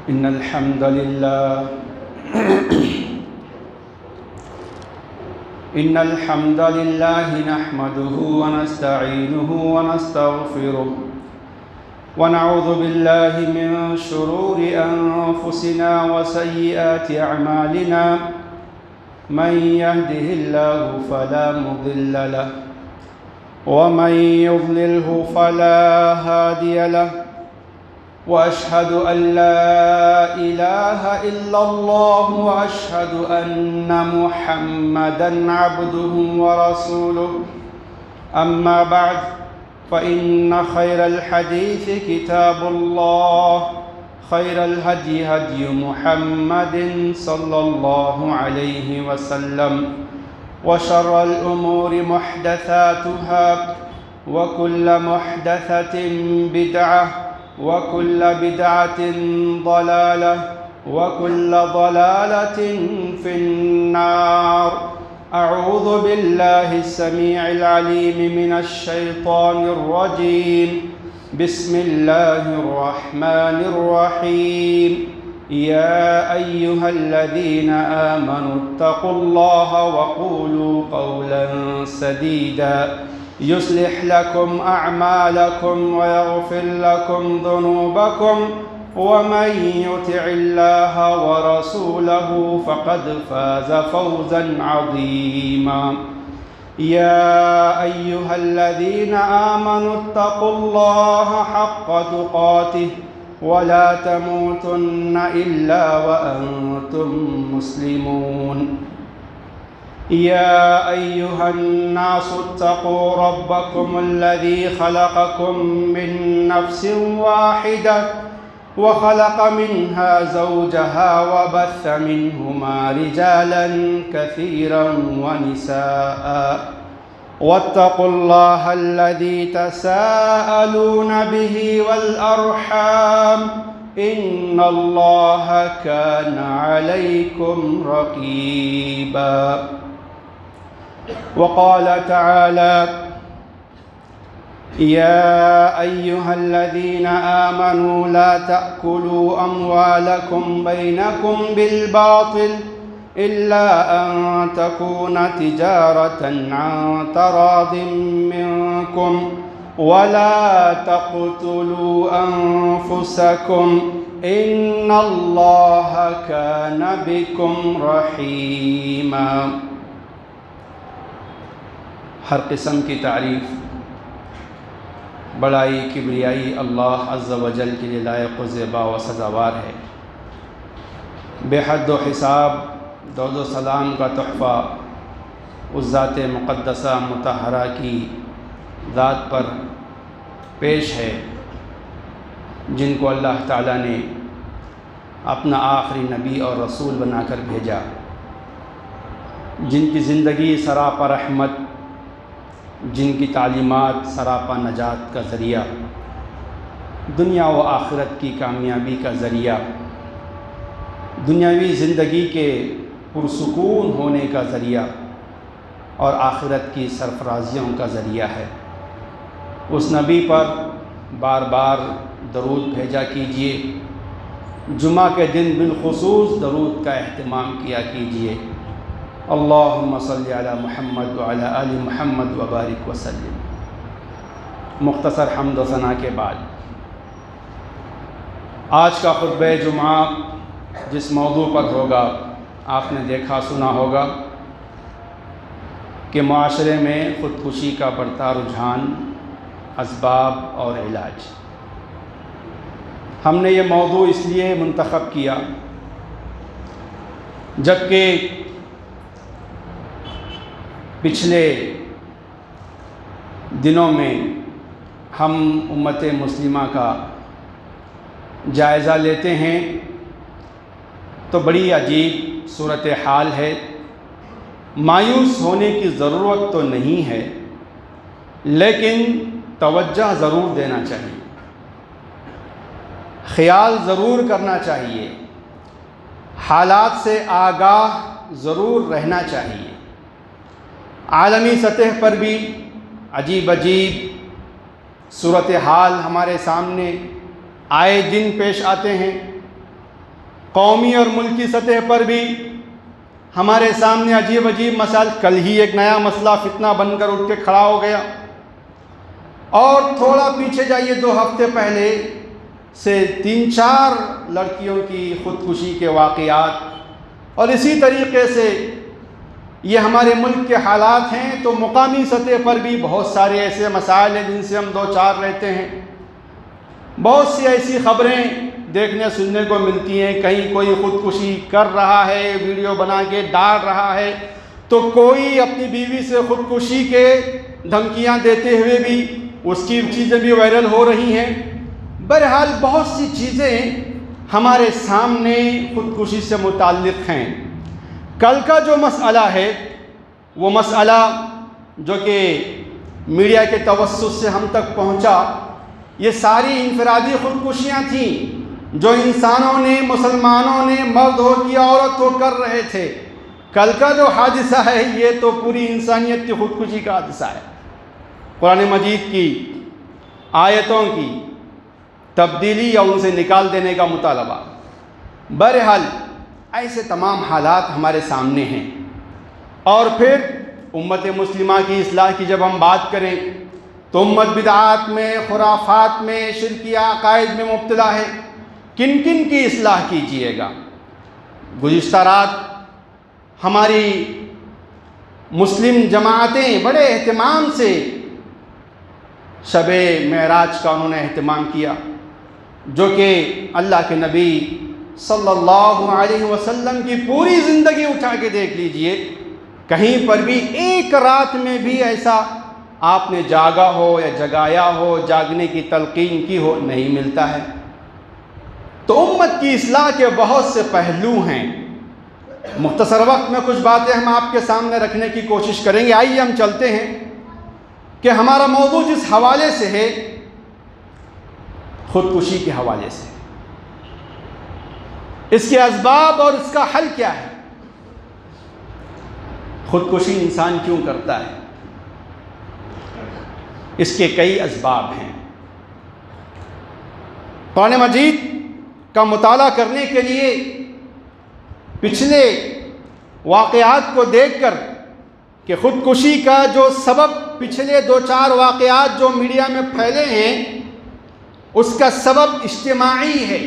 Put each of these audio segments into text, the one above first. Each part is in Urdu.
إن الحمد لله نحمده ونستعينه ونستغفره ونعوذ بالله من شرور أنفسنا وسيئات أعمالنا من يهده الله فلا مضل له ومن يضلله فلا هادي له وأشهد أن لا إله إلا الله وأشهد أن محمدًا عبده ورسوله أما بعد فإن خير الحديث كتاب الله خير الهدي هدي محمد صلى الله عليه وسلم وشر الأمور محدثاتها وكل محدثة بدعة وكل بدعة ضلالة وكل ضلالة في النار. أعوذ بالله السميع العليم من الشيطان الرجيم. بسم الله الرحمن الرحيم. يا أيها الذين آمنوا اتقوا الله وقولوا قولا سديدا يصلح لكم أعمالكم ويغفر لكم ذنوبكم ومن يطع الله ورسوله فقد فاز فوزا عظيما. يا أيها الذين آمنوا اتقوا الله حق تقاته ولا تموتن إلا وأنتم مسلمون. يا أيها الناس اتقوا ربكم الذي خلقكم من نفس واحدة وخلق منها زوجها وبث منهما رجالا كثيرا ونساء واتقوا الله الذي تساءلون به والأرحام إن الله كان عليكم رقيبا. وقال تعالى يا أيها الذين آمنوا لا تأكلوا أموالكم بينكم بالباطل إلا أن تكون تجارة عن تراض منكم ولا تقتلوا أنفسكم إن الله كان بكم رحيما. ہر قسم کی تعریف بڑائی کبریائی اللہ عز و جل کے لیے لائق و زیبا و سزاوار ہے. بے حد و حساب درود و سلام کا تحفہ اس ذات مقدسہ مطہرہ کی ذات پر پیش ہے جن کو اللہ تعالیٰ نے اپنا آخری نبی اور رسول بنا کر بھیجا، جن کی زندگی سراپا رحمت، جن کی تعلیمات سراپا نجات کا ذریعہ، دنیا و آخرت کی کامیابی کا ذریعہ، دنیاوی زندگی کے پرسکون ہونے کا ذریعہ اور آخرت کی سرفرازیوں کا ذریعہ ہے. اس نبی پر بار بار درود بھیجا کیجیے. جمعہ کے دن بالخصوص درود کا اہتمام کیا کیجیے. اللہم صلی علی محمد وعلی آل محمد وبارک وسلم. مختصر حمد و ثنا کے بعد آج کا خطبہ جمعہ جس موضوع پر ہوگا، آپ نے دیکھا سنا ہوگا کہ معاشرے میں خودکشی کا بڑھتا رجحان، اسباب اور علاج. ہم نے یہ موضوع اس لیے منتخب کیا جبکہ پچھلے دنوں میں ہم امت مسلمہ کا جائزہ لیتے ہیں تو بڑی عجیب صورتحال ہے۔ مایوس ہونے کی ضرورت تو نہیں ہے، لیکن توجہ ضرور دینا چاہیے، خیال ضرور کرنا چاہیے، حالات سے آگاہ ضرور رہنا چاہیے۔ عالمی سطح پر بھی عجیب صورتحال ہمارے سامنے آئے دن پیش آتے ہیں۔ قومی اور ملکی سطح پر بھی ہمارے سامنے عجیب مسائل، کل ہی ایک نیا مسئلہ فتنہ بن کر اٹھ کے کھڑا ہو گیا، اور تھوڑا پیچھے جائیے 2 ہفتے پہلے سے 3-4 لڑکیوں کی خودکشی کے واقعات، اور اسی طریقے سے یہ ہمارے ملک کے حالات ہیں۔ تو مقامی سطح پر بھی بہت سارے ایسے مسائل ہیں جن سے ہم 2-4 رہتے ہیں۔ بہت سی ایسی خبریں دیکھنے سننے کو ملتی ہیں، کہیں کوئی خودکشی کر رہا ہے، ویڈیو بنا کے ڈال رہا ہے، تو کوئی اپنی بیوی سے خودکشی کے دھمکیاں دیتے ہوئے بھی اس کی چیزیں بھی وائرل ہو رہی ہیں۔ بہرحال بہت سی چیزیں ہمارے سامنے خودکشی سے متعلق ہیں۔ کل کا جو مسئلہ ہے وہ مسئلہ جو کہ میڈیا کے توسط سے ہم تک پہنچا، یہ ساری انفرادی خودکشیاں تھیں جو انسانوں نے، مسلمانوں نے، مرد ہو یا عورت ہو کر رہے تھے۔ کل کا جو حادثہ ہے یہ تو پوری انسانیت کی خودکشی کا حادثہ ہے۔ قرآن مجید کی آیتوں کی تبدیلی یا ان سے نکال دینے کا مطالبہ۔ بہرحال ایسے تمام حالات ہمارے سامنے ہیں، اور پھر امت مسلمہ کی اصلاح کی جب ہم بات کریں تو امت بدعات میں، خرافات میں، شرکیہ عقائد میں مبتلا ہے۔ کن کن کی اصلاح کیجئے گا؟ گزشتہ رات ہماری مسلم جماعتیں بڑے اہتمام سے شب معراج کا انہوں نے اہتمام کیا، جو کہ اللہ کے نبی صلی اللہ علیہ وسلم کی پوری زندگی اٹھا کے دیکھ لیجئے، کہیں پر بھی ایک رات میں بھی ایسا آپ نے جاگا ہو یا جگایا ہو، جاگنے کی تلقین کی ہو، نہیں ملتا ہے۔ تو امت کی اصلاح کے بہت سے پہلو ہیں۔ مختصر وقت میں کچھ باتیں ہم آپ کے سامنے رکھنے کی کوشش کریں گے۔ آئیے ہم چلتے ہیں کہ ہمارا موضوع جس حوالے سے ہے، خودکشی کے حوالے سے، اس کے اسباب اور اس کا حل کیا ہے۔ خودکشی انسان کیوں کرتا ہے؟ اس کے کئی اسباب ہیں۔ قرآن مجید کا مطالعہ کرنے کے لیے پچھلے واقعات کو دیکھ کر کہ خودکشی کا جو سبب، پچھلے 2-4 واقعات جو میڈیا میں پھیلے ہیں، اس کا سبب اجتماعی ہے۔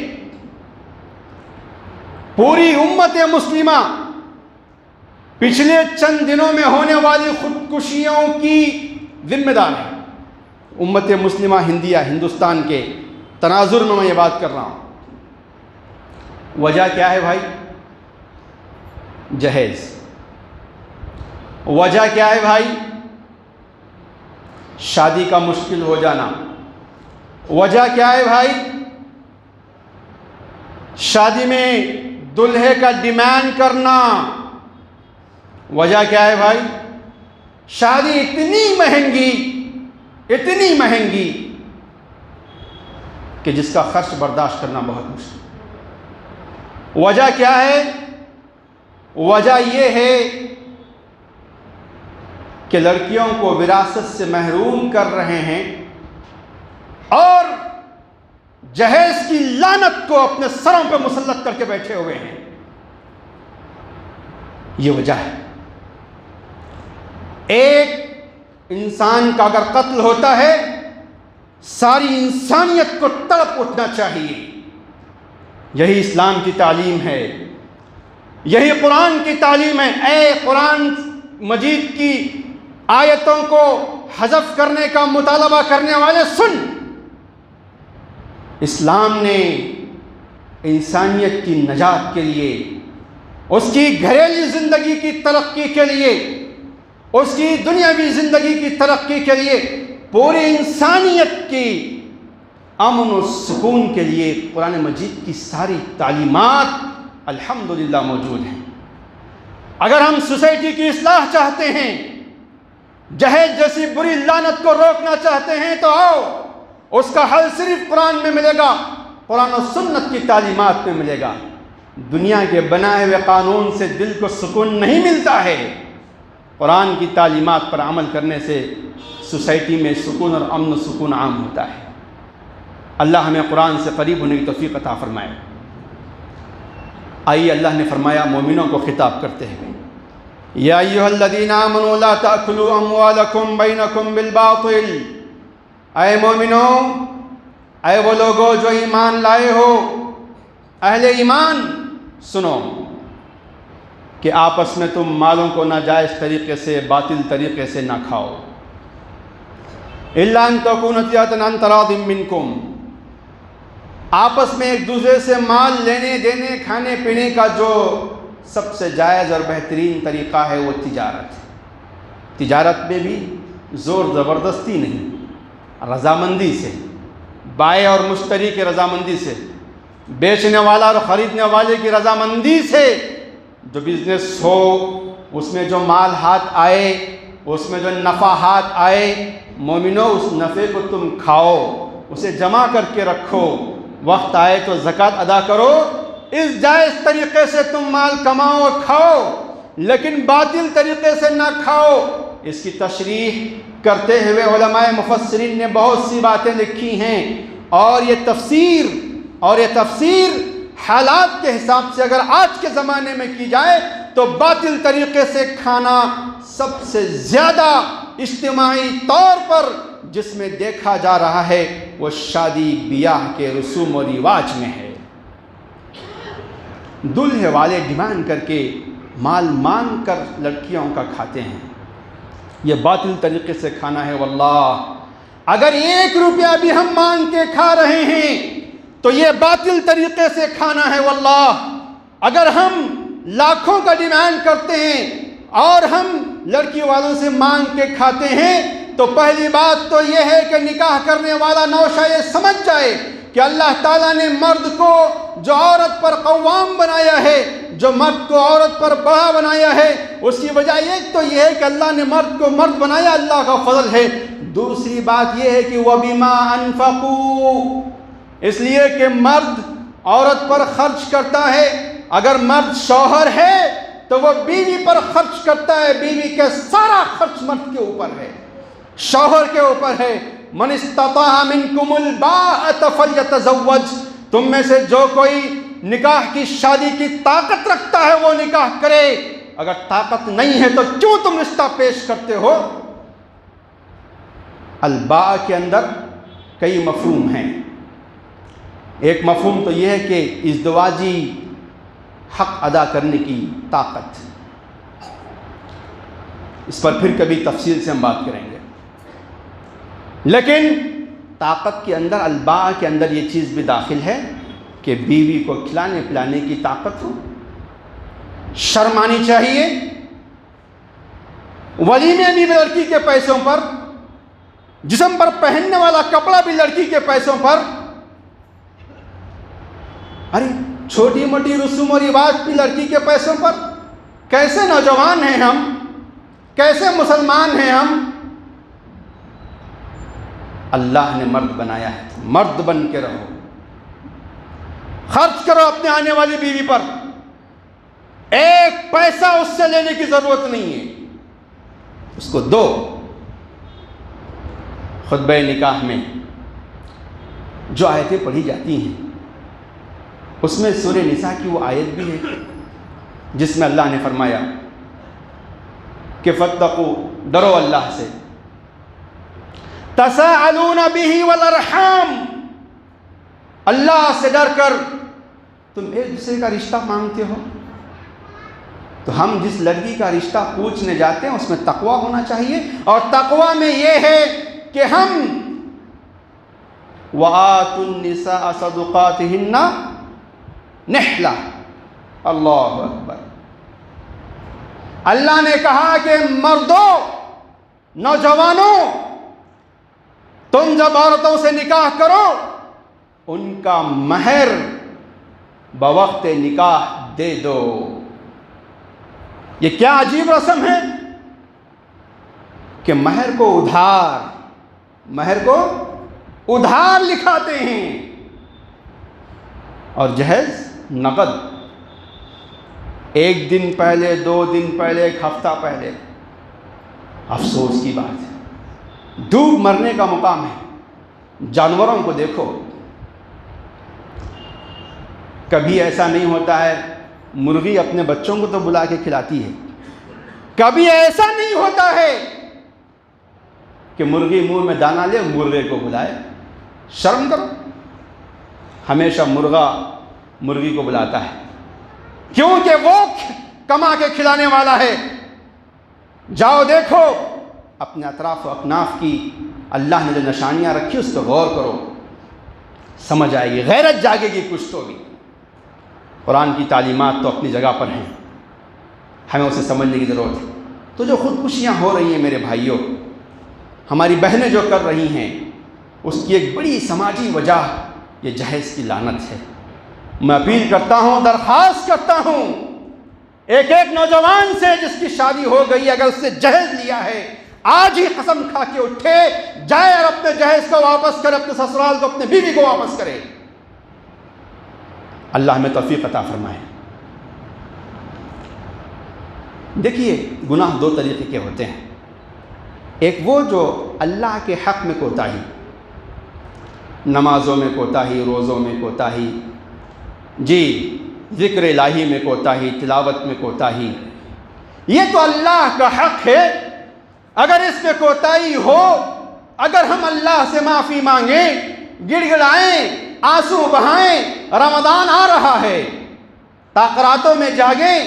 پوری امت مسلمہ پچھلے چند دنوں میں ہونے والی خودکشیوں کی ذمہ دار ہے۔ امت مسلمہ ہندیہ، ہندوستان کے تناظر میں یہ بات کر رہا ہوں۔ وجہ کیا ہے بھائی؟ جہیز۔ وجہ کیا ہے بھائی؟ شادی کا مشکل ہو جانا۔ وجہ کیا ہے بھائی؟ شادی میں دلہے کا ڈیمانڈ کرنا۔ وجہ کیا ہے بھائی؟ شادی اتنی مہنگی کہ جس کا خرچ برداشت کرنا بہت مشکل۔ وجہ کیا ہے؟ وجہ یہ ہے کہ لڑکیوں کو وراثت سے محروم کر رہے ہیں اور جہیز کی لعنت کو اپنے سروں پہ مسلط کر کے بیٹھے ہوئے ہیں۔ یہ وجہ ہے۔ ایک انسان کا اگر قتل ہوتا ہے، ساری انسانیت کو تڑپ اٹھنا چاہیے۔ یہی اسلام کی تعلیم ہے، یہی قرآن کی تعلیم ہے۔ اے قرآن مجید کی آیتوں کو حذف کرنے کا مطالبہ کرنے والے سن، اسلام نے انسانیت کی نجات کے لیے، اس کی گھریلو زندگی کی ترقی کے لیے، اس کی دنیاوی زندگی کی ترقی کے لیے پوری انسانیت کی امن و سکون کے لیے قرآن مجید کی ساری تعلیمات الحمدللہ موجود ہیں۔ اگر ہم سوسائٹی کی اصلاح چاہتے ہیں، جہیز جیسی بری لعنت کو روکنا چاہتے ہیں، تو آؤ، اس کا حل صرف قرآن میں ملے گا، قرآن و سنت کی تعلیمات میں ملے گا۔ دنیا کے بنائے ہوئے قانون سے دل کو سکون نہیں ملتا ہے، قرآن کی تعلیمات پر عمل کرنے سے سوسائٹی میں سکون اور امن و سکون عام ہوتا ہے۔ اللہ ہمیں قرآن سے قریب ہونے کی توفیق عطا فرمائے۔ آئیے اللہ نے فرمایا مومنوں کو خطاب کرتے ہوئے، یا ایھا الذین آمنوا لا تأکلوا اموالکم بینکم بالباطل، اے مومنوں، اے وہ لوگوں جو ایمان لائے ہو، اہل ایمان، سنو کہ آپس میں تم مالوں کو ناجائز طریقے سے، باطل طریقے سے نہ کھاؤ، الا ان تکون تجارۃ عن تراض منکم، آپس میں ایک دوسرے سے مال لینے دینے کھانے پینے کا جو سب سے جائز اور بہترین طریقہ ہے وہ تجارت ہے۔ تجارت میں بھی زور زبردستی نہیں، رضامندی سے، بائع اور مشتری کی رضامندی سے، بیچنے والا اور خریدنے والے کی رضامندی سے جو بزنس ہو، اس میں جو مال ہاتھ آئے، اس میں جو نفع ہاتھ آئے، مومنوں اس نفع کو تم کھاؤ، اسے جمع کر کے رکھو، وقت آئے تو زکوٰۃ ادا کرو، اس جائز طریقے سے تم مال کماؤ اور کھاؤ، لیکن باطل طریقے سے نہ کھاؤ۔ اس کی تشریح کرتے ہوئے علماء مفسرین نے بہت سی باتیں لکھی ہیں، اور یہ تفسیر حالات کے حساب سے اگر آج کے زمانے میں کی جائے تو باطل طریقے سے کھانا سب سے زیادہ اجتماعی طور پر جس میں دیکھا جا رہا ہے وہ شادی بیاہ کے رسوم و رواج میں ہے۔ دلہے والے ڈیمانڈ کر کے مال مانگ کر لڑکیوں کا کھاتے ہیں، یہ باطل طریقے سے کھانا ہے۔ واللہ اگر 1 روپیہ بھی ہم مانگ کے کھا رہے ہیں تو یہ باطل طریقے سے کھانا ہے۔ واللہ اگر ہم لاکھوں کا ڈیمانڈ کرتے ہیں اور ہم لڑکی والوں سے مانگ کے کھاتے ہیں تو پہلی بات تو یہ ہے کہ نکاح کرنے والا نوشہ یہ سمجھ جائے کہ اللہ تعالیٰ نے مرد کو جو عورت پر قوام بنایا ہے، جو مرد کو عورت پر بڑا بنایا ہے، اس کی وجہ ایک تو یہ ہے کہ اللہ نے مرد کو مرد بنایا، اللہ کا فضل ہے۔ دوسری بات یہ ہے کہ وَبِمَا أَنفَقُوا، اس لیے کہ مرد عورت پر خرچ کرتا ہے۔ اگر مرد شوہر ہے تو وہ بیوی پر خرچ کرتا ہے، بیوی کے سارا خرچ مرد کے اوپر ہے، شوہر کے اوپر ہے۔ من استطاع منکم الباءۃ فلیتزوج، تم میں سے جو کوئی نکاح کی شادی کی طاقت رکھتا ہے وہ نکاح کرے، اگر طاقت نہیں ہے تو کیوں تم رشتہ پیش کرتے ہو؟ الباء کے اندر کئی مفہوم ہیں۔ ایک مفہوم تو یہ ہے کہ ازدواجی حق ادا کرنے کی طاقت، اس پر پھر کبھی تفصیل سے ہم بات کریں گے، لیکن طاقت کے اندر الباء کے اندر یہ چیز بھی داخل ہے کہ بیوی کو کھلانے پلانے کی طاقت ہو، شرم آنی چاہیے، ولیمے بھی لڑکی کے پیسوں پر، جسم پر پہننے والا کپڑا بھی لڑکی کے پیسوں پر، ارے چھوٹی موٹی رسوم و رواج بھی لڑکی کے پیسوں پر۔ کیسے نوجوان ہیں ہم، کیسے مسلمان ہیں ہم؟ اللہ نے مرد بنایا ہے، مرد بن کے رہو، خرچ کرو اپنے آنے والی بیوی پر، 1 پیسہ اس سے لینے کی ضرورت نہیں ہے، اس کو دو۔ خطبہ نکاح میں جو آیتیں پڑھی جاتی ہیں اس میں سورہ نساء کی وہ آیت بھی ہے جس میں اللہ نے فرمایا کہ فاتقوا، ڈرو اللہ سے، تساءلون به والارحام، اللہ سے ڈر کر تم ایک دوسرے کا رشتہ مانگتے ہو۔ تو ہم جس لڑکی کا رشتہ پوچھنے جاتے ہیں اس میں تقوی ہونا چاہیے، اور تقوی میں یہ ہے کہ ہم وَآتُوا النِّسَاءَ صَدُقَاتِهِنَّ نِحْلَةً، اللہ اکبر۔ اللہ نے کہا کہ مردوں، نوجوانوں، تم جب عورتوں سے نکاح کرو ان کا مہر بوقت نکاح دے دو۔ یہ کیا عجیب رسم ہے کہ مہر کو ادھار لکھاتے ہیں اور جہیز نقد، 1 دن پہلے، 2 دن پہلے، 1 ہفتہ پہلے۔ افسوس کی بات ہے، ڈوب مرنے کا مقام ہے۔ جانوروں کو دیکھو، کبھی ایسا نہیں ہوتا ہے مرغی اپنے بچوں کو تو بلا کے کھلاتی ہے، کبھی ایسا نہیں ہوتا ہے کہ مرغی منہ میں دانہ لے مرغے کو بلائے۔ شرم کرو، ہمیشہ مرغا مرغی کو بلاتا ہے کیونکہ وہ کما کے کھلانے والا ہے۔ جاؤ دیکھو اپنے اطراف و اکناف کی اللہ نے جو نشانیاں رکھی اس پہ غور کرو، سمجھ آئے گی، غیرت جاگے گی کچھ تو بھی۔ قرآن کی تعلیمات تو اپنی جگہ پر ہیں، ہمیں اسے سمجھنے کی ضرورت ہے۔ تو جو خودکشیاں ہو رہی ہیں میرے بھائیوں، ہماری بہنیں جو کر رہی ہیں، اس کی ایک بڑی سماجی وجہ یہ جہیز کی لعنت ہے۔ میں اپیل کرتا ہوں، درخواست کرتا ہوں ایک نوجوان سے جس کی شادی ہو گئی، اگر اس سے جہیز لیا ہے، آج ہی قسم کھا کے اٹھے جائے اور اپنے جہیز کو واپس کرے، اپنے سسرال کو، اپنے بیوی کو واپس کرے۔ اللہ ہمیں توفیق عطا فرمائے۔ دیکھیے، گناہ 2 طریقے کے ہوتے ہیں، ایک وہ جو اللہ کے حق میں کوتاہی، نمازوں میں کوتاہی، روزوں میں کوتاہی، ذکر الہی میں کوتاہی، تلاوت میں کوتاہی، یہ تو اللہ کا حق ہے۔ اگر اس میں کوتاہی ہو، اگر ہم اللہ سے معافی مانگیں، گڑ گڑائیں، آنسو بہائیں، رمضان آ رہا ہے، تاقراتوں میں جاگیں،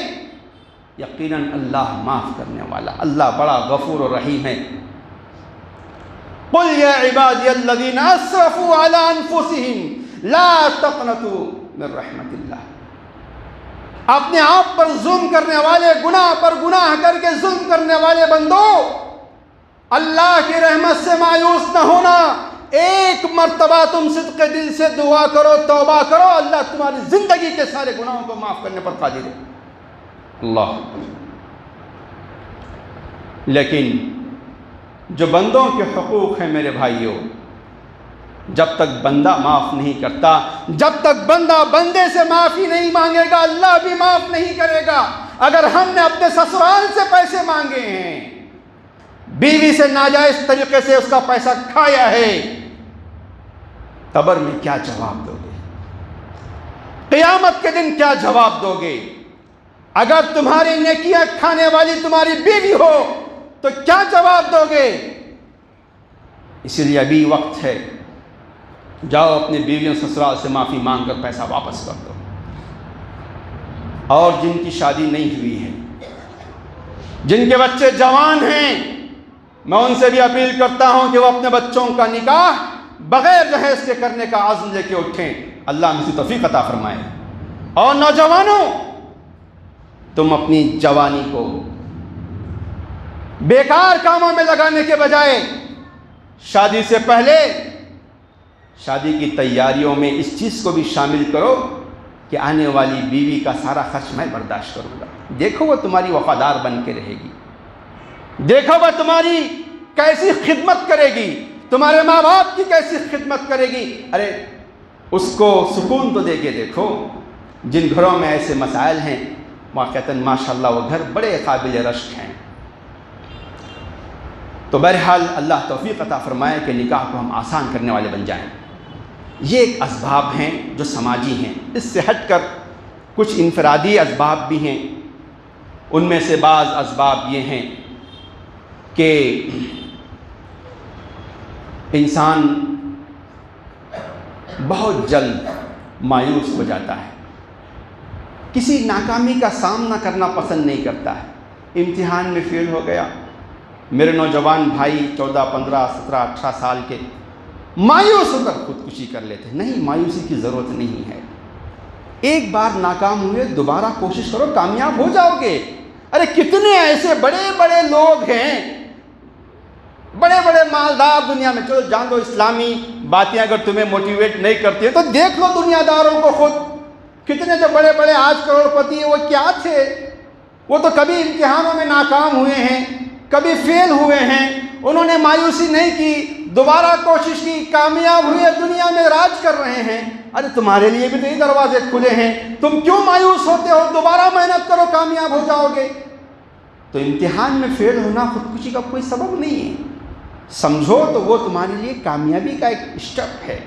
یقیناً اللہ معاف کرنے والا، اللہ بڑا غفور و رحیم ہے۔ قل یا عبادی الذین اسرفوا علی انفسہم لا تقنطوا من رحمت اللہ۔ اپنے آپ پر ظلم کرنے والے، گناہ پر گناہ کر کے ظلم کرنے والے بندو، اللہ کی رحمت سے مایوس نہ ہونا۔ ایک مرتبہ تم صدق دل سے دعا کرو، توبہ کرو، اللہ تمہاری زندگی کے سارے گناہوں کو معاف کرنے پر قادر ہے۔ اللہ۔ لیکن جو بندوں کے حقوق ہیں میرے بھائیوں، جب تک بندہ معاف نہیں کرتا، جب تک بندہ بندے سے معافی نہیں مانگے گا، اللہ بھی معاف نہیں کرے گا۔ اگر ہم نے اپنے سسرال سے پیسے مانگے ہیں، بیوی سے ناجائز طریقے سے اس کا پیسہ کھایا ہے، قبر میں کیا جواب دو گے؟ قیامت کے دن کیا جواب دو گے؟ اگر تمہاری نیکیاں کھانے والی تمہاری بیوی ہو تو کیا جواب دو گے؟ اسی لیے ابھی وقت ہے، جاؤ اپنی بیویوں سسرال سے معافی مانگ کر پیسہ واپس کر دو۔ اور جن کی شادی نہیں ہوئی ہے، جن کے بچے جوان ہیں، میں ان سے بھی اپیل کرتا ہوں کہ وہ اپنے بچوں کا نکاح بغیر جہیز کے کرنے کا عزم لے کے اٹھیں۔ اللہ ہمیں سے توفیق عطا فرمائے۔ اور نوجوانوں، تم اپنی جوانی کو بیکار کاموں میں لگانے کے بجائے شادی سے پہلے شادی کی تیاریوں میں اس چیز کو بھی شامل کرو کہ آنے والی بیوی کا سارا خرچ میں برداشت کروں گا۔ دیکھو وہ تمہاری وفادار بن کے رہے گی، دیکھو وہ تمہاری کیسی خدمت کرے گی، تمہارے ماں باپ کی کیسی خدمت کرے گی۔ ارے اس کو سکون تو دے کے دیکھو۔ جن گھروں میں ایسے مسائل ہیں، واقعتاً ماشاءاللہ وہ گھر بڑے قابل رشک ہیں۔ تو بہرحال اللہ توفیق عطا فرمائے کہ نکاح کو ہم آسان کرنے والے بن جائیں۔ یہ ایک اسباب ہیں جو سماجی ہیں۔ اس سے ہٹ کر کچھ انفرادی اسباب بھی ہیں۔ ان میں سے بعض اسباب یہ ہیں کہ انسان بہت جلد مایوس ہو جاتا ہے، کسی ناکامی کا سامنا کرنا پسند نہیں کرتا ہے۔ امتحان میں فیل ہو گیا، میرے نوجوان بھائی 14، 15، 17، 18 سال کے مایوس ہو کر خودکشی کر لیتے ہیں۔ نہیں، مایوسی کی ضرورت نہیں ہے۔ ایک بار ناکام ہوئے، دوبارہ کوشش کرو، کامیاب ہو جاؤ گے۔ ارے کتنے ایسے بڑے بڑے لوگ ہیں بڑے بڑے مالدار دنیا میں، چلو جان دو اسلامی باتیں اگر تمہیں موٹیویٹ نہیں کرتی ہیں تو دیکھ لو دنیا داروں کو خود، کتنے جو بڑے بڑے آج کروڑ پتی ہیں وہ کیا تھے؟ وہ تو کبھی امتحانوں میں ناکام ہوئے ہیں، کبھی فیل ہوئے ہیں، انہوں نے مایوسی نہیں کی، دوبارہ کوشش کی، کامیاب ہوئے، دنیا میں راج کر رہے ہیں۔ ارے تمہارے لیے بھی تو یہ دروازے کھلے ہیں، تم کیوں مایوس ہوتے ہو؟ دوبارہ محنت کرو، کامیاب ہو جاؤ گے۔ تو امتحان میں فیل ہونا خودکشی کا کوئی سبب نہیں ہے، سمجھو تو وہ تمہارے لیے کامیابی کا ایک اسٹیپ ہے۔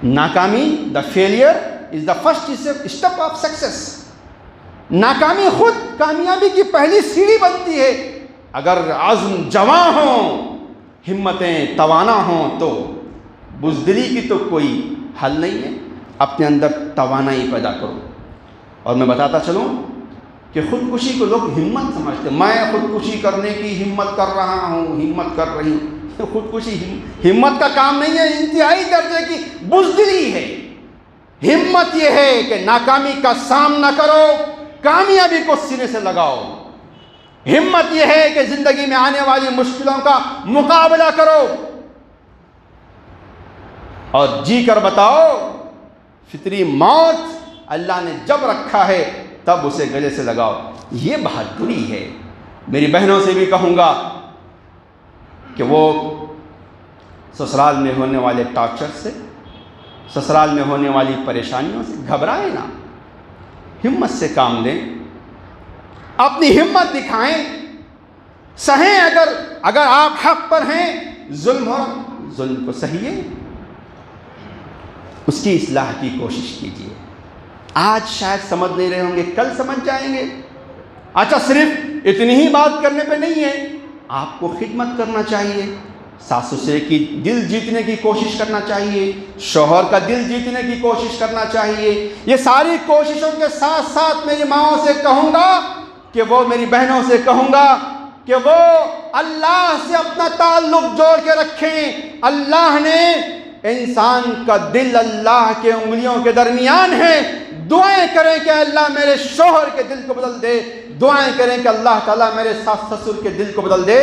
ناکامی، the failure is the first step of success. ناکامی خود کامیابی کی پہلی سیڑھی بنتی ہے۔ اگر عزم جواں ہوں، ہمتیں توانا ہوں تو بزدلی کی تو کوئی حل نہیں ہے، اپنے اندر توانائی پیدا کرو۔ اور میں بتاتا چلوں کہ خودکشی کو لوگ ہمت سمجھتے ہیں، میں خودکشی کرنے کی ہمت کر رہا ہوں، ہمت کر رہی ہوں۔ خودکشی ہمت کا کام نہیں ہے، انتہائی درجے کی بزدلی ہے۔ ہمت یہ ہے کہ ناکامی کا سامنا کرو، کامیابی کو سینے سے لگاؤ۔ ہمت یہ ہے کہ زندگی میں آنے والی مشکلوں کا مقابلہ کرو اور جی کر بتاؤ۔ فطری موت اللہ نے جب رکھا ہے تب اسے گلے سے لگاؤ، یہ بہادری ہے۔ میری بہنوں سے بھی کہوں گا کہ وہ سسرال میں ہونے والے ٹارچر سے، سسرال میں ہونے والی پریشانیوں سے گھبرائیں نہ، ہمت سے کام لیں، اپنی ہمت دکھائیں، سہیں اگر آپ حق پر ہیں، ظلم کو سہیے، اس کی اصلاح کی کوشش کیجیے۔ آج شاید سمجھ نہیں رہے ہوں گے، کل سمجھ جائیں گے۔ اچھا، صرف اتنی ہی بات کرنے پہ نہیں ہے، آپ کو خدمت کرنا چاہیے، ساس سسرے کی دل جیتنے کی کوشش کرنا چاہیے، شوہر کا دل جیتنے کی کوشش کرنا چاہیے۔ یہ ساری کوششوں کے ساتھ ساتھ میری ماؤں سے کہوں گا کہ وہ، میری بہنوں سے کہوں گا کہ وہ اللہ سے اپنا تعلق جوڑ کے رکھیں۔ اللہ نے انسان کا دل اللہ کے انگلیوں کے درمیان ہے۔ دعائیں کریں کہ اللہ میرے شوہر کے دل کو بدل دے، دعائیں کریں کہ اللہ تعالیٰ میرے ساس سسر کے دل کو بدل دے،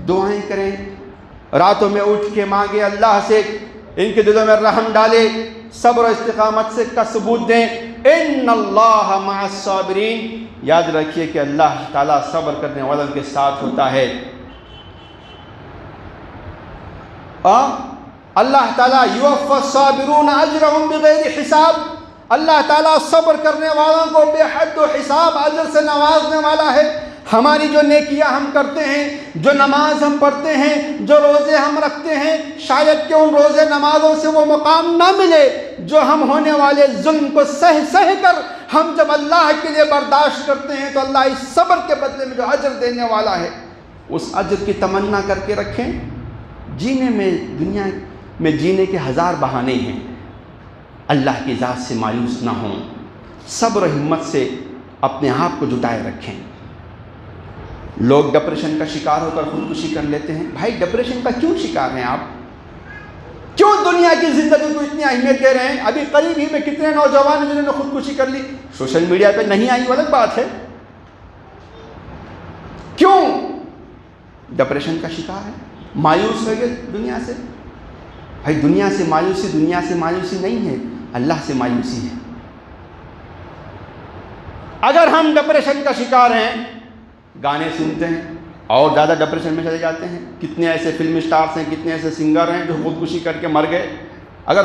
دعائیں کریں، راتوں میں اٹھ کے مانگے اللہ سے، ان کے دلوں میں رحم ڈالے، صبر و استقامت سے کا ثبوت دیں۔ ان اللہ مع الصابرین، یاد رکھیے کہ اللہ تعالیٰ صبر کرنے والوں کے ساتھ ہوتا ہے۔ اللہ تعالیٰ یوفی الصابرون اجرهم بغیر حساب، اللہ تعالیٰ صبر کرنے والوں کو بے حد و حساب اجر سے نوازنے والا ہے۔ ہماری جو نیکیاں ہم کرتے ہیں، جو نماز ہم پڑھتے ہیں، جو روزے ہم رکھتے ہیں، شاید کہ ان روزے نمازوں سے وہ مقام نہ ملے جو ہم ہونے والے ظلم کو سہ کر ہم جب اللہ کے لیے برداشت کرتے ہیں تو اللہ اس صبر کے بدلے میں جو اجر دینے والا ہے اس اجر کی تمنا کر کے رکھیں۔ جینے میں، دنیا میں جینے کے ہزار بہانے ہیں، اللہ کی ذات سے مایوس نہ ہوں، صبر و ہمت سے اپنے آپ کو جٹائے رکھیں۔ لوگ ڈپریشن کا شکار ہو کر خودکشی کر لیتے ہیں۔ بھائی ڈپریشن کا کیوں شکار ہیں آپ؟ کیوں دنیا کی زندگی کو اتنی اہمیت دے رہے ہیں؟ ابھی قریب ہی میں کتنے نوجوان ہیں جنہوں نے خودکشی کر لی، سوشل میڈیا پہ نہیں آئی وہ الگ بات ہے۔ کیوں ڈپریشن کا شکار ہے؟ مایوس ہو گئے دنیا سے۔ بھائی دنیا سے مایوسی نہیں ہے، اللہ سے مایوسی ہے۔ اگر ہم ڈپریشن کا شکار ہیں، گانے سنتے ہیں اور زیادہ ڈپریشن میں چلے جاتے ہیں۔ کتنے ایسے فلم اسٹارز ہیں، کتنے ایسے سنگر ہیں جو خودکشی کر کے مر گئے۔ اگر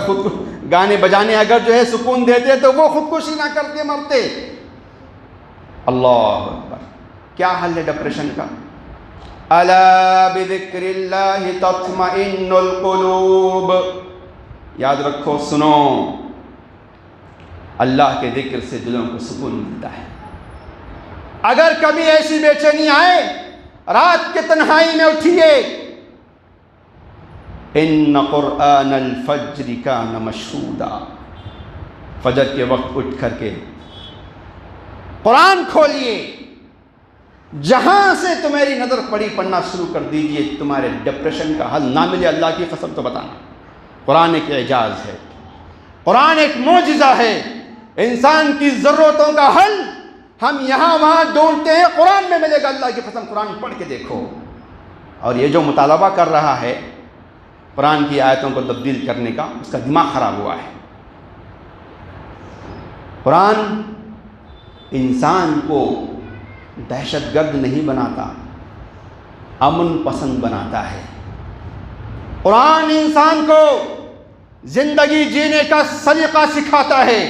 گانے بجانے اگر جو ہے سکون دیتے تو وہ خودکشی نہ کر کے مرتے۔ اللہ اکبر، کیا حل ہے ڈپریشن کا؟ الا بذکر اللہ تطمئن القلوب، یاد رکھو، سنو، اللہ کے ذکر سے دلوں کو سکون ملتا ہے۔ اگر کبھی ایسی بے چینی آئے، رات کے تنہائی میں اٹھیے، ان قرآن الفجر کان مشہودا، فجر کے وقت اٹھ کر کے قرآن کھولیے، جہاں سے تمہاری نظر پڑھنا شروع کر دیجئے۔ تمہارے ڈپریشن کا حل نہ ملے، اللہ کی قسم تو بتانا، قرآن ایک اعجاز ہے، قرآن ایک معجزہ ہے۔ انسان کی ضرورتوں کا حل ہم یہاں وہاں ڈھونڈتے ہیں، قرآن میں ملے گا، اللہ کی قسم، قرآن پڑھ کے دیکھو۔ اور یہ جو مطالبہ کر رہا ہے قرآن کی آیتوں کو تبدیل کرنے کا، اس کا دماغ خراب ہوا ہے۔ قرآن انسان کو دہشت گرد نہیں بناتا، امن پسند بناتا ہے۔ قرآن انسان کو زندگی جینے کا سلیقہ سکھاتا ہے،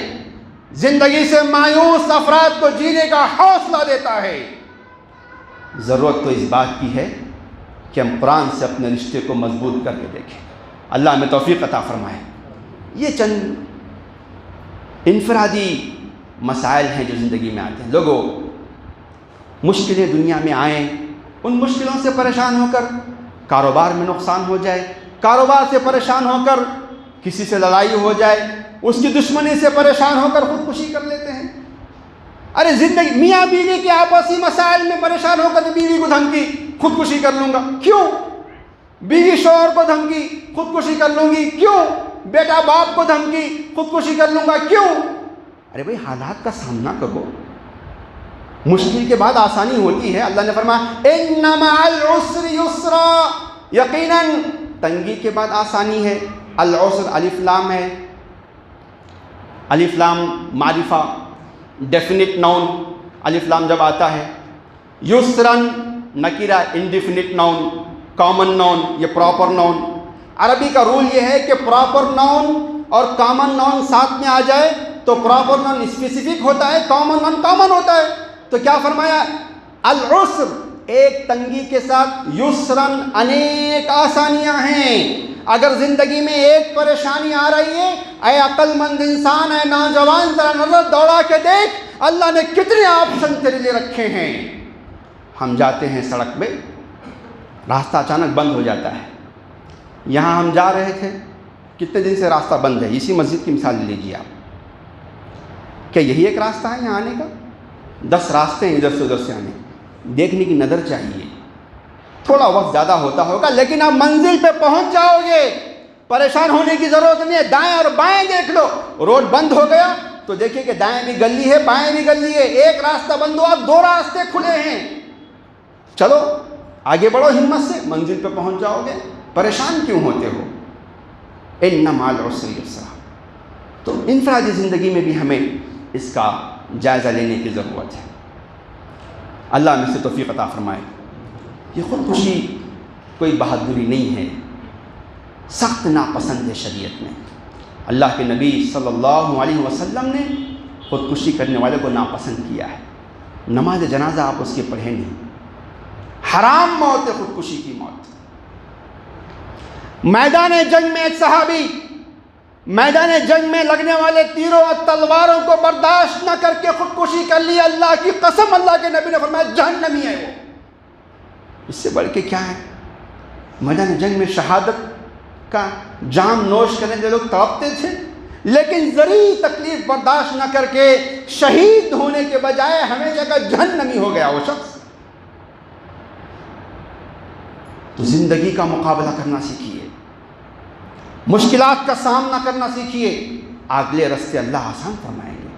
زندگی سے مایوس افراد کو جینے کا حوصلہ دیتا ہے۔ ضرورت تو اس بات کی ہے کہ ہم قرآن سے اپنے رشتے کو مضبوط کر کے دیکھیں۔ اللہ ہمیں توفیق عطا فرمائے۔ یہ چند انفرادی مسائل ہیں جو زندگی میں آتے ہیں۔ لوگوں، مشکلیں دنیا میں آئیں، ان مشکلوں سے پریشان ہو کر کاروبار میں نقصان ہو جائے، کاروبار سے پریشان ہو کر کسی سے لڑائی ہو جائے، اس کی دشمنی سے پریشان ہو کر خودکشی کر لیتے ہیں۔ ارے زندگی میاں بیوی کے آپسی مسائل میں پریشان ہو کر بیوی کو دھمکی، خودکشی کر لوں گا، کیوں؟ بیوی شوہر کو دھمکی، خودکشی کر لوں گی، کیوں؟ بیٹا باپ کو دھمکی، خودکشی کر لوں گا، کیوں؟ ارے بھائی حالات کا سامنا کرو، مشکل کے بعد آسانی ہوتی ہے۔ اللہ نے فرمایا ان مع العسر یسرا، یقیناً تنگی کے بعد آسانی ہے۔ العسر الف لام ہے، الف لام معرفہ ڈیفینٹ ناؤن، الف لام جب آتا ہے۔ یسرن نکرہ انڈیفینٹ ناؤن، کامن ناؤن، یہ پراپر ناؤن۔ عربی کا رول یہ ہے کہ پراپر ناؤن اور کامن ناؤن ساتھ میں آ جائے تو پراپر ناؤن اسپیسیفک ہوتا ہے، کامن ناؤن کامن ہوتا ہے۔ تو کیا فرمایا؟ العسر ایک تنگی کے ساتھ، یسرن انیک آسانیاں ہیں۔ اگر زندگی میں ایک پریشانی آ رہی ہے، اے عقل مند انسان، اے نوجوان، ذرا نظر دوڑا کے دیکھ، اللہ نے کتنے آپشن تیرے لیے رکھے ہیں۔ ہم جاتے ہیں سڑک پہ، راستہ اچانک بند ہو جاتا ہے۔ یہاں ہم جا رہے تھے، کتنے دن سے راستہ بند ہے، اسی مسجد کی مثال لے لیجیے آپ۔ کیا یہی ایک راستہ ہے یہاں آنے کا؟ 10 راستے ہیں ادھر سے ادھر سے آنے، دیکھنے کی نظر چاہیے۔ تھوڑا وقت زیادہ ہوتا ہوگا لیکن آپ منزل پہ پہنچ جاؤ گے، پریشان ہونے کی ضرورت نہیں ہے۔ دائیں اور بائیں دیکھ لو، روڈ بند ہو گیا تو دیکھیں کہ دائیں بھی گلی ہے، بائیں بھی گلی ہے، ایک راستہ بند ہوا، 2 راستے کھلے ہیں۔ چلو آگے بڑھو، ہمت سے منزل پہ پہنچ جاؤ گے، پریشان کیوں ہوتے ہو؟ ان مع العسر یسرا۔ تو انفرادی زندگی میں بھی ہمیں اس کا جائزہ لینے کی ضرورت ہے۔ اللہ ہمیں سے توفیق عطا فرمائے۔ یہ خودکشی کوئی بہادری نہیں ہے، سخت ناپسند ہے شریعت میں۔ اللہ کے نبی صلی اللہ علیہ وسلم نے خودکشی کرنے والے کو ناپسند کیا ہے۔ نماز جنازہ آپ اس کی پڑھیں نہیں، حرام موت ہے خودکشی کی موت۔ میدان جنگ میں ایک صحابی میدان جنگ میں لگنے والے تیروں اور تلواروں کو برداشت نہ کر کے خودکشی کر لی۔ اللہ کی قسم، اللہ کے نبی نے فرمایا جہنمی ہے وہ۔ اس سے بڑھ کے کیا ہے؟ میدان جنگ میں شہادت کا جام نوش کرنے کے لوگ تڑپتے تھے، لیکن ذریع تکلیف برداشت نہ کر کے شہید ہونے کے بجائے ہمیشہ کا جہنمی ہو گیا وہ شخص۔ تو زندگی کا مقابلہ کرنا سیکھیے، مشکلات کا سامنا کرنا سیکھیے، اگلے راستے اللہ آسان فرمائیں گے۔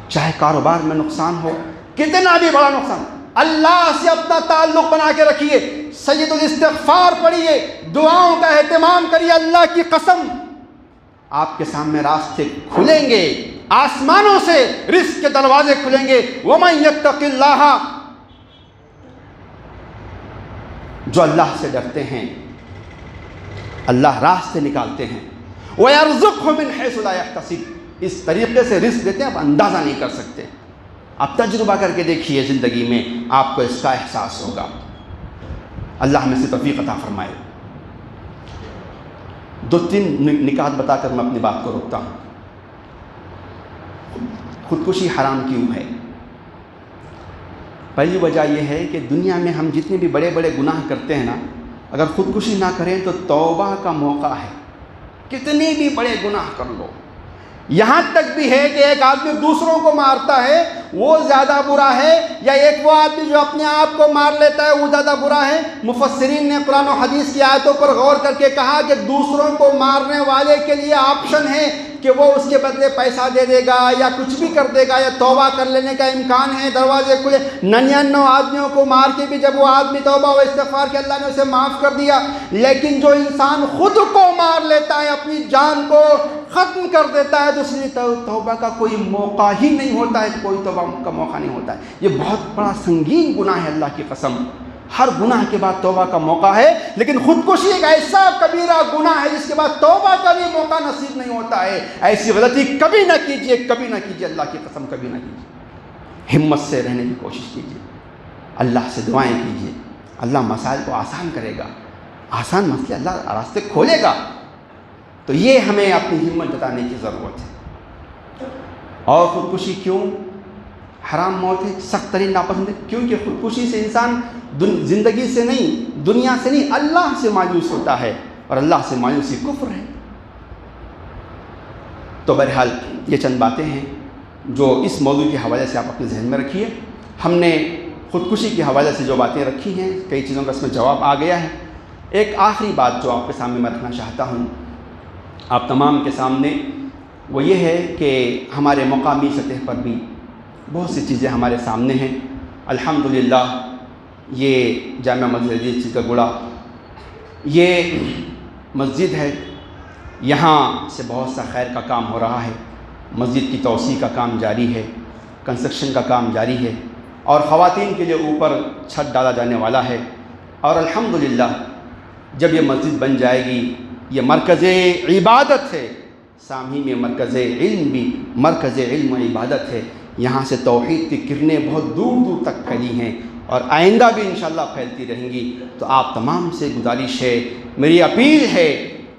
چاہے کاروبار میں نقصان ہو، کتنا بھی بڑا نقصان، اللہ سے اپنا تعلق بنا کے رکھیے، سید الاستغفار پڑھیے، دعاؤں کا اہتمام کریے۔ اللہ کی قسم آپ کے سامنے راستے کھلیں گے، آسمانوں سے رزق کے دروازے کھلیں گے۔ وَمَن يَتَّقِ اللَّهَ، جو اللہ سے ڈرتے ہیں اللہ راستے نکالتے ہیں۔ وَيَرْزُقْهُ مِنْ حَيْثُ لَا يَحْتَسِبُ، اس طریقے سے رزق دیتے ہیں آپ اندازہ نہیں کر سکتے۔ آپ تجربہ کر کے دیکھیے، زندگی میں آپ کو اس کا احساس ہوگا۔ اللہ ہمیں سے توفیق عطا فرمائے۔ 2-3 نکات بتا کر میں اپنی بات کو روکتا ہوں۔ خودکشی حرام کیوں ہے؟ پہلی وجہ یہ ہے کہ دنیا میں ہم جتنے بھی بڑے بڑے گناہ کرتے ہیں نا، اگر خودکشی نہ کریں تو توبہ کا موقع ہے۔ کتنے بھی بڑے گناہ کر لو، یہاں تک بھی ہے کہ ایک آدمی دوسروں کو مارتا ہے وہ زیادہ برا ہے، یا ایک وہ آدمی جو اپنے آپ کو مار لیتا ہے وہ زیادہ برا ہے؟ مفسرین نے قرآن و حدیث کی آیتوں پر غور کر کے کہا کہ دوسروں کو مارنے والے کے لیے آپشن ہے کہ وہ اس کے بدلے پیسہ دے دے گا یا کچھ بھی کر دے گا یا توبہ کر لینے کا امکان ہے، دروازے کھلے، 99 آدمیوں کو مار کے بھی جب وہ آدمی توبہ و استغفار کہ اللہ نے اسے معاف کر دیا، لیکن جو انسان خود کو مار لیتا ہے، اپنی جان کو ختم کر دیتا ہے، تو اس لیے توبہ کا کوئی موقع ہی نہیں ہوتا ہے، کوئی توبہ کا موقع نہیں ہوتا ہے۔ یہ بہت بڑا سنگین گناہ ہے، اللہ کی قسم۔ ہر گناہ کے بعد توبہ کا موقع ہے، لیکن خودکشی ایک ایسا کبیرہ گناہ ہے جس کے بعد توبہ کا بھی موقع نصیب نہیں ہوتا ہے۔ ایسی غلطی کبھی نہ کیجیے، کبھی نہ کیجیے، اللہ کی قسم کبھی نہ کیجیے۔ ہمت سے رہنے کی کوشش کیجیے، اللہ سے دعائیں کیجیے، اللہ مسائل کو آسان کرے گا، آسان مسئلے اللہ راستے کھولے گا۔ تو یہ ہمیں اپنی ہمت جتانے کی ضرورت ہے۔ اور خودکشی کیوں حرام موت ہے، سخت ترین ناپسند ہے؟ کیونکہ خودکشی سے انسان زندگی سے نہیں، دنیا سے نہیں، اللہ سے مایوس ہوتا ہے، اور اللہ سے مایوسی کفر ہے۔ تو بہرحال یہ چند باتیں ہیں جو اس موضوع کے حوالے سے آپ اپنے ذہن میں رکھیے۔ ہم نے خودکشی کے حوالے سے جو باتیں رکھی ہیں، کئی چیزوں کا اس میں جواب آ گیا ہے۔ ایک آخری بات جو آپ کے سامنے میں رکھنا چاہتا ہوں آپ تمام کے سامنے، وہ یہ ہے کہ ہمارے مقامی سطح پر بھی بہت سی چیزیں ہمارے سامنے ہیں۔ الحمدللہ یہ جامع مسجد عزیز چیتا گڑا یہ مسجد ہے، یہاں سے بہت سا خیر کا کام ہو رہا ہے، مسجد کی توسیع کا کام جاری ہے، کنسٹرکشن کا کام جاری ہے، اور خواتین کے لیے اوپر چھت ڈالا جانے والا ہے۔ اور الحمدللہ جب یہ مسجد بن جائے گی، یہ مرکز عبادت ہے، سامعین میں مرکز علم بھی، مرکز علم و عبادت ہے۔ یہاں سے توحید کی کرنیں بہت دور دور تک پھیلی ہیں، اور آئندہ بھی انشاءاللہ پھیلتی رہیں گی۔ تو آپ تمام سے گزارش ہے، میری اپیل ہے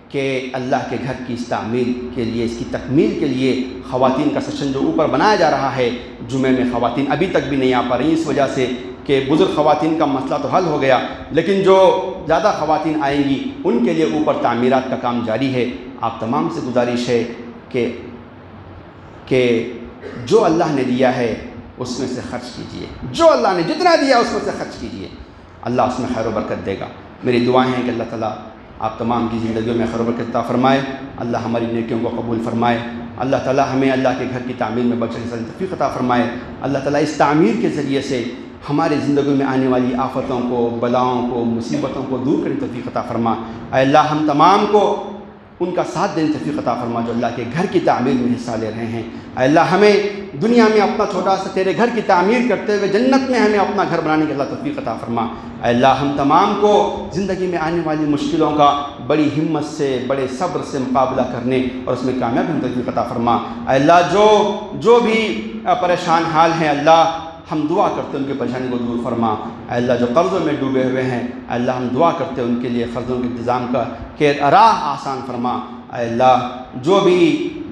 کہ اللہ کے گھر کی اس تعمیر کے لیے، اس کی تکمیل کے لیے خواتین کا سیکشن جو اوپر بنایا جا رہا ہے، جمعے میں خواتین ابھی تک بھی نہیں آ پا رہی، اس وجہ سے کہ بزرگ خواتین کا مسئلہ تو حل ہو گیا، لیکن جو زیادہ خواتین آئیں گی ان کے لیے اوپر تعمیرات کا کام جاری ہے۔ آپ تمام سے گزارش ہے کہ جو اللہ نے دیا ہے اس میں سے خرچ کیجیے، جو اللہ نے جتنا دیا اس میں سے خرچ کیجیے، اللہ اس میں خیر و برکت دے گا۔ میری دعائیں ہیں کہ اللہ تعالیٰ آپ تمام کی زندگیوں میں خیر و برکت عطا فرمائے، اللہ ہماری نیکیوں کو قبول فرمائے، اللہ تعالیٰ ہمیں اللہ کے گھر کی تعمیر میں بڑھ چڑھ توفیق عطا فرمائے، اللہ تعالیٰ اس تعمیر کے ذریعے سے ہماری زندگی میں آنے والی آفتوں کو، بلاؤں کو، مصیبتوں کو دور کرنے توفیق عطا فرما۔ اے اللہ ہم تمام کو ان کا ساتھ دینے توفیق عطا فرما جو اللہ کے گھر کی تعمیر میں حصہ لے رہے ہیں۔ اے اللہ ہمیں دنیا میں اپنا چھوٹا سا تیرے گھر کی تعمیر کرتے ہوئے جنت میں ہمیں اپنا گھر بنانے کی اللہ توفیق عطا فرما۔ اے اللہ ہم تمام کو زندگی میں آنے والی مشکلوں کا بڑی ہمت سے، بڑے صبر سے مقابلہ کرنے اور اس میں کامیاب ہونے کی توفیق عطا فرما۔ اے اللہ جو بھی پریشان حال ہیں، اللہ ہم دعا کرتے ہیں ان کی پریشانی کو دور فرما۔ اے اللہ جو قرضوں میں ڈوبے ہوئے ہیں، اے اللہ ہم دعا کرتے ہیں ان کے لیے قرضوں کے انتظام کا کہ راہ آسان فرما۔ اے اللہ جو بھی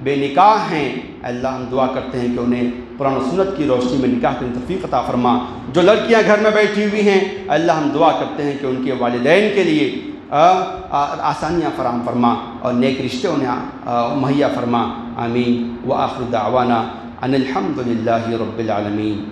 بے نکاح ہیں، اے اللہ ہم دعا کرتے ہیں کہ انہیں قرآن و سنت کی روشنی میں نکاح کی توفیق عطا فرما۔ جو لڑکیاں گھر میں بیٹھی ہوئی ہیں، اے اللہ ہم دعا کرتے ہیں کہ ان کے والدین کے لیے آسانیاں فراہم فرما اور نیک رشتے انہیں مہیا فرما۔ آمین۔ وآخر دعوانا ان الحمد للہ رب العالمین۔